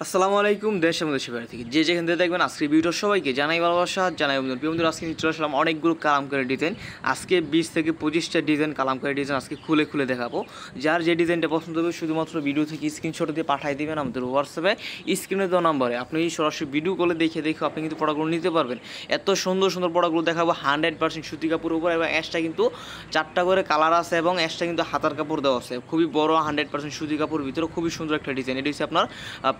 আসসালামু আলাইকুম। দেশ এবং দেশের বাইরে থেকে যে যেখান থেকে দেখবেন আজকে ভিডিও সবাইকে জানাই ভালোবাসা, জানাই অভিনন্দন। প্রিয় বন্ধুরা, আজকে চলে আসলাম অনেকগুলো কালামকারী ডিজাইন। আজকে 20 থেকে 25টা ডিজাইন কালামকারী ডিজাইন আজকে খুলে খুলে দেখাবো। যার যে ডিজাইনটা পছন্দ হবে শুধুমাত্র ভিডিও থেকে স্ক্রিনশট দিয়ে পাঠিয়ে দিবেন আমাদের হোয়াটসঅ্যাপে স্ক্রিনে দেওয়া নম্বরে। আপনি সরাসরি ভিডিও কলে দেখে আপনি কিন্তু প্রোডাক্টগুলো নিতে পারবেন। এত সুন্দর সুন্দর প্রোডাক্টগুলো দেখাবো 100% সুতি কাপড়ের উপর, এবং অ্যাশটা কিন্তু 4টা করে কালার আছে এবং অ্যাশটা কিন্তু হাতার কাপড় দেওয়া আছে। খুবই বড় 100% সুতি কাপড়ের ভিতরে খুবই সুন্দর একটা ডিজাইন। এটা হচ্ছে আপনার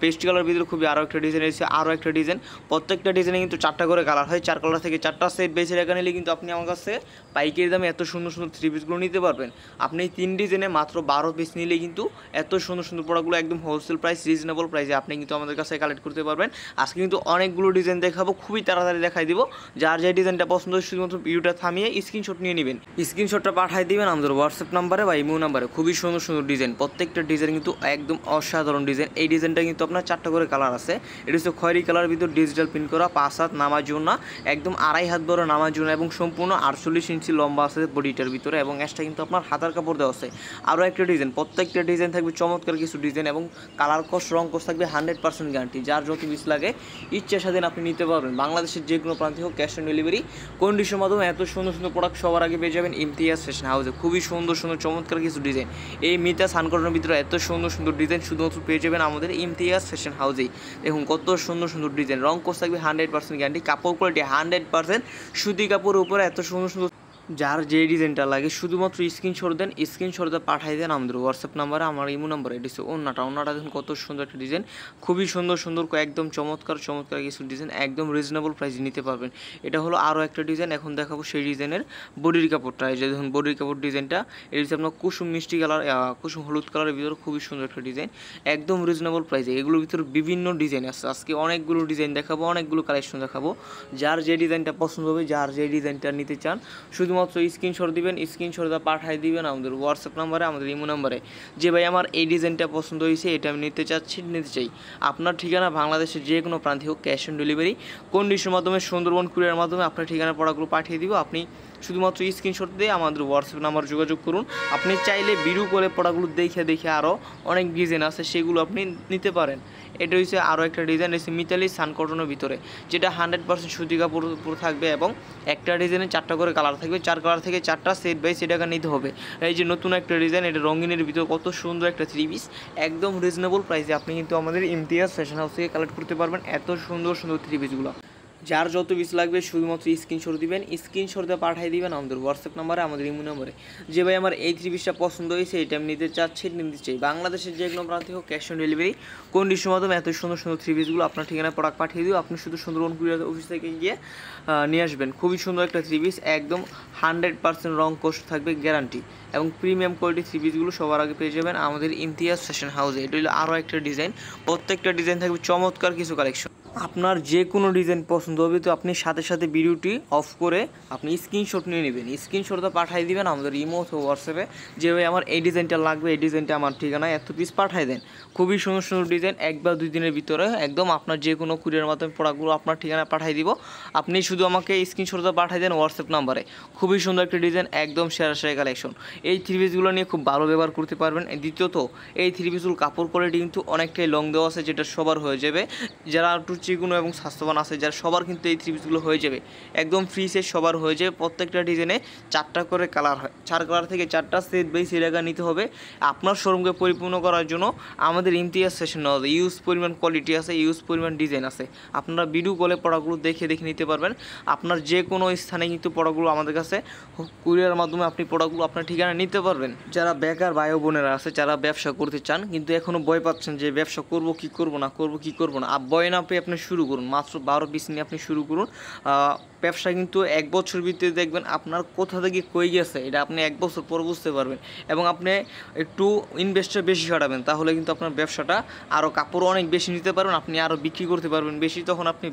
পেস্ট কালার ভিতরে খুবই আরও একটা ডিজাইন এসেছে, আরও একটা ডিজাইন। প্রত্যেকটা ডিজাইনে কিন্তু 4টা করে কালার হয়, 4 কালার থেকে 4টা সেট বেছে রেখে নিলে কিন্তু আপনি আমার কাছে পাইকারি দামে এত সুন্দর সুন্দর 3 পিসগুলো নিতে পারবেন। আপনি 3 ডিজাইনে মাত্র 12 পিস নিলে কিন্তু এত সুন্দর সুন্দর প্রোডাক্টগুলো একদম হোলসেল প্রাইস, রিজনেবল প্রাইসে আপনি কিন্তু আমাদের কাছে কালেক্ট করতে পারবেন। আজকে কিন্তু অনেকগুলো ডিজাইন দেখাবো, খুবই তাড়াতাড়ি দেখাই দিব। যার যে ডিজাইনটা পছন্দ হয় শুধুমাত্র ভিডিওটা থামিয়ে স্ক্রিনশট নিয়ে নেবেন, স্ক্রিনশটটা পাঠিয়ে দিবেন আমাদের হোয়াটসঅ্যাপ নাম্বারে বা ইমো নাম্বারে। খুবই সুন্দর সুন্দর ডিজাইন, প্রত্যেকটা ডিজাইন কিন্তু একদম অসাধারণ ডিজাইন। এই ডিজাইনটা কিন্তু আপনার 4টা করে কালার আছে। এটা হচ্ছে খয়েরি কালার ভিতর ডিজিটাল প্রিন্ট করা, 5 হাত নামার জন্য, একদম 2.5 হাত বড় নামার জন্য, এবং সম্পূর্ণ 48 ইঞ্চি লম্বা আছে বডিটার ভিতরে, এবং অ্যাশটা কিন্তু আপনার হাতার কাপড় দেওয়া আছে। আরও একটা ডিজাইন, প্রত্যেকটা ডিজাইন থাকবে চমৎকার কিছু ডিজাইন, এবং কালার কস রং কস থাকবে 100% গ্যারান্টি। যার যত পিস লাগে ইচ্ছা স্বাধীন আপনি নিতে পারবেন। বাংলাদেশের যে কোনো প্রান্তে হোক, ক্যাশ অন ডেলিভারি কন্ডিশনের মাধ্যমে। এত সুন্দর সুন্দর প্রোডাক্ট সবার আগে পেয়ে যাবেন ইমতিয়াজ ফ্যাশন হাউসে। খুবই সুন্দর সুন্দর চমৎকার কিছু ডিজাইন, এই মিতা সানকটনের ভিতরে এত সুন্দর সুন্দর ডিজাইন শুধুমাত্র পেয়ে যাবেন আমাদের ইমতিয়াজ ফ্যাশন হাউসেই। দেখুন কত সুন্দর সুন্দর ডিজাইন, রং কোর্স থাকবে 100% গ্যারান্টি, কাপড় কোয়ালিটি 100% সুতি কাপড়ের উপরে এত সুন্দর সুন্দর। যার যে ডিজাইনটা লাগে শুধুমাত্র স্ক্রিনশট দেন, স্ক্রিনশট দিয়ে পাঠিয়ে দেন আমাদের হোয়াটসঅ্যাপ নাম্বারে, আমার ইমো নাম্বারে। এটা হচ্ছে ওন্নাটা দেখুন কত সুন্দর একটা ডিজাইন, খুবই সুন্দর সুন্দর একদম চমৎকার চমৎকার কিছু ডিজাইন, একদম রিজনেবল প্রাইসে নিতে পারবেন। এটা হলো আরও একটা ডিজাইন, এখন দেখাবো সেই ডিজাইনের বডির কাপড়টা। এই যে দেখুন বডির কাপড় ডিজাইনটা, এটা হচ্ছে আপনার কুসুম মিষ্টি কালার, কুসুম হলুদ কালারের ভিতরে খুবই সুন্দর একটা ডিজাইন, একদম রিজনেবল প্রাইসে। এগুলোর ভিতরে বিভিন্ন ডিজাইন আছে, আজকে অনেকগুলো ডিজাইন দেখাবো, অনেকগুলো কালেকশন দেখাবো। যার যে ডিজাইনটা পছন্দ হবে, যার যে ডিজাইনটা নিতে চান শুধুমাত্র স্ক্রিনশট দিবেন, স্ক্রিনশট দিয়ে পাঠিয়ে দিবেন আমাদের হোয়াটসঅ্যাপ নাম্বারে, আমাদের ইমো নাম্বারে, যে ভাই আমার এই ডিজাইনটা পছন্দ হয়েছে, এটা আমি নিতে চাই। আপনার ঠিকানা বাংলাদেশের যে কোনো প্রান্তে হোক, ক্যাশ অন ডেলিভারি কন্ডিশনের মাধ্যমে, সুন্দরবন কুরিয়ার মাধ্যমে আপনার ঠিকানা প্রোডাক্টগুলো পাঠিয়ে দিব। আপনি শুধুমাত্র স্ক্রিনশট দিয়ে আমাদের হোয়াটসঅ্যাপ নাম্বার যোগাযোগ করুন। আপনি চাইলে ভিডিও করে প্রোডাক্টগুলো দেখে আরও অনেক ডিজাইন আছে, সেগুলো আপনি নিতে পারেন। এটা হচ্ছে আরও একটা ডিজাইন এসে মিতালি সানকটনের ভিতরে, যেটা 100% সুতি কাপড় উপর থাকবে, এবং একটা ডিজাইনে 4টা করে কালার থাকবে, 4 কালার থেকে 4টা সেট বাই সেট টাকা নিতে হবে। এই যে নতুন একটা ডিজাইন, এটা রঙিনের ভিতরে কত সুন্দর একটা 3 পিস, একদম রিজনেবল প্রাইসে আপনি কিন্তু আমাদের ইমতিয়াজ ফ্যাশন হাউস থেকে কালেক্ট করতে পারবেন এত সুন্দর সুন্দর 3 পিসগুলো। যার যত পিস লাগবে শুধুমাত্র স্ক্রিনশট দিবেন, স্ক্রিনশট দিয়ে পাঠিয়ে দিবেন আমাদের হোয়াটসঅ্যাপ নাম্বারে, আমাদের ইমো নাম্বারে, যে ভাই আমার এই 3 পিসটা পছন্দ হয়েছে, এটা আমি নিতে চাই। বাংলাদেশের যে কোনো প্রান্তে হোক, ক্যাশ অন ডেলিভারি কন্ডিশনের মাধ্যমে এত সুন্দর সুন্দর 3 পিসগুলো আপনার ঠিকানায় প্রোডাক্ট পাঠিয়ে দিও। আপনি শুধু সুন্দরবন কুরিয়ার অফিস থেকে গিয়ে নিয়ে আসবেন। খুবই সুন্দর একটা 3 পিস, একদম 100% রং কোর্স থাকবে গ্যারান্টি, এবং প্রিমিয়াম কোয়ালিটি 3 পিসগুলো সবার আগে পেয়ে যাবেন আমাদের ইমতিয়াজ ফ্যাশন হাউসে। এটা হলো আরও একটা ডিজাইন, প্রত্যেকটা ডিজাইন থাকবে চমৎকার কিছু কালেকশন। আপনার যে কোনো ডিজাইন পছন্দ হবে তো আপনি সাথে সাথে ভিডিওটি অফ করে আপনি স্ক্রিনশট নিয়ে নেবেন, স্ক্রিনশটটা পাঠিয়ে দিবেন আমাদের ইমো অথবা হোয়াটসঅ্যাপে, যে ভাই আমার এই ডিজাইনটা লাগবে, এই ডিজাইনটা আমার ঠিকানায় এত পিস পাঠিয়ে দেন। খুবই সুন্দর সুন্দর ডিজাইন, 1 বা 2 দিনের ভিতরে একদম আপনার যে কোনো কুরিয়ার মাধ্যমে প্রোডাক্টগুলো আপনার ঠিকানায় পাঠিয়ে দিব। আপনি শুধু আমাকে স্ক্রিনশটটা পাঠিয়ে দেন হোয়াটসঅ্যাপ নাম্বারে। খুবই সুন্দর একটা ডিজাইন, একদম সেরা কালেকশন। এই 3 পিসগুলো নিয়ে খুব ভালো ব্যবহার করতে পারবেন। দ্বিতীয়ত এই 3 পিসগুলো কাপড় কোয়ালিটি কিন্তু অনেকটাই লং দেওয়া আছে, যেটা সবার হয়ে যাবে। যারা একটু চিকনো এবং স্বাস্থ্যবান আছে, যারা সবার কিন্তু এই 3 পিসগুলো হয়ে যাবে, একদম ফ্রি সাইজ সবার হয়ে যাবে। প্রত্যেকটা ডিজাইনে 4টা করে কালার হয়, 4 কালার থেকে 4টা সেট বাই সেট টাকা নিতে হবে। আপনার শোরুমকে পরিপূর্ণ করার জন্য আমাদের ইমতিয়াজ ফ্যাশন হাউসে ইউজ পরিমাণ কোয়ালিটি আছে, ইউজ পরিমাণ ডিজাইন আছে। আপনারা ভিডিও কলে প্রোডাক্টগুলো দেখে নিতে পারবেন। আপনার যে কোনো স্থানে কিন্তু প্রোডাক্টগুলো আমাদের কাছে কুরিয়ার মাধ্যমে আপনি প্রোডাক্টগুলো আপনার ঠিকানা নিতে পারবেন। যারা বেকার ভাই বোনেরা আছে, যারা ব্যবসা করতে চান কিন্তু এখনও ভয় পাচ্ছেন যে ব্যবসা করব কি করব না, ভয় না পেয়ে আপনি শুরু করুন। মাত্র 12 পিস নিয়ে আপনি শুরু করুন। ব্যবসা কিন্তু 1 বছর ভিতরে দেখবেন আপনার কোথা থেকে কই গেছে, এটা আপনি 1 বছর পর বুঝতে পারবেন। এবং আপনি একটু ইনভেস্টটা বেশি খাটাবেন, তাহলে কিন্তু আপনার ব্যবসাটা আরও কাপড় অনেক বেশি নিতে পারবেন, আপনি আরও বিক্রি করতে পারবেন বেশি, তখন আপনি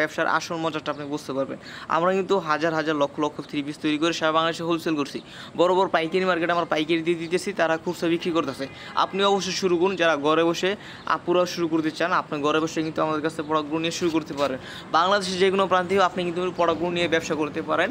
ব্যবসার আসল মজাটা আপনি বুঝতে পারবেন। আমরা কিন্তু হাজার লক্ষ 3 পিস তৈরি করে সারা বাংলাদেশে হোলসেল করছি। বড় পাইকারি মার্কেটে আমরা পাইকারি দিয়ে দিতেছি, তারা খুচরা বিক্রি করতেছে। আপনি অবশ্যই শুরু করুন, যারা ঘরে বসে আপুরা শুরু করতে চান, আপনি ঘরে বসে কিন্তু আমাদের কাছে প্রোডাক্টগুলো নিয়ে শুরু করতে পারেন। বাংলাদেশের যে কোনো প্রান্তে আপনি কিন্তু প্রোডাক্টগুলো নিয়ে ব্যবসা করতে পারেন।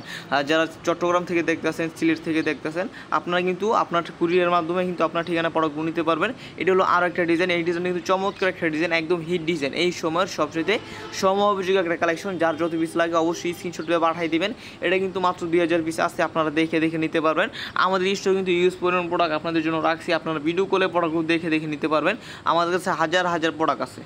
যারা চট্টগ্রাম থেকে দেখতেছেন, সিলেট থেকে দেখতেছেন, আপনারা কিন্তু আপনার কুরিয়ারের মাধ্যমে কিন্তু আপনার ঠিকানা প্রোডাক্টগুলো নিতে পারবেন। এটা হলো আরও একটা ডিজাইন। এই ডিজাইনটা কিন্তু চমৎকার একটা ডিজাইন, একদম হিট ডিজাইন, এই সময়ের সবচেয়ে সময়োপযোগী একটা কালেকশন। যার যত পিস লাগে অবশ্যই স্ক্রিনশট দিয়ে পাঠিয়ে দিবেন। এটা কিন্তু মাত্র 2000 পিস আছে, আপনারা দেখে নিতে পারবেন। আমাদের স্টোরে কিন্তু ইউজ পরিমাণ প্রোডাক্ট আপনাদের জন্য রাখছি, আপনারা ভিডিও কলে প্রোডাক্টগুলো দেখে নিতে পারবেন। আমাদের কাছে হাজার হাজার প্রোডাক্ট আছে।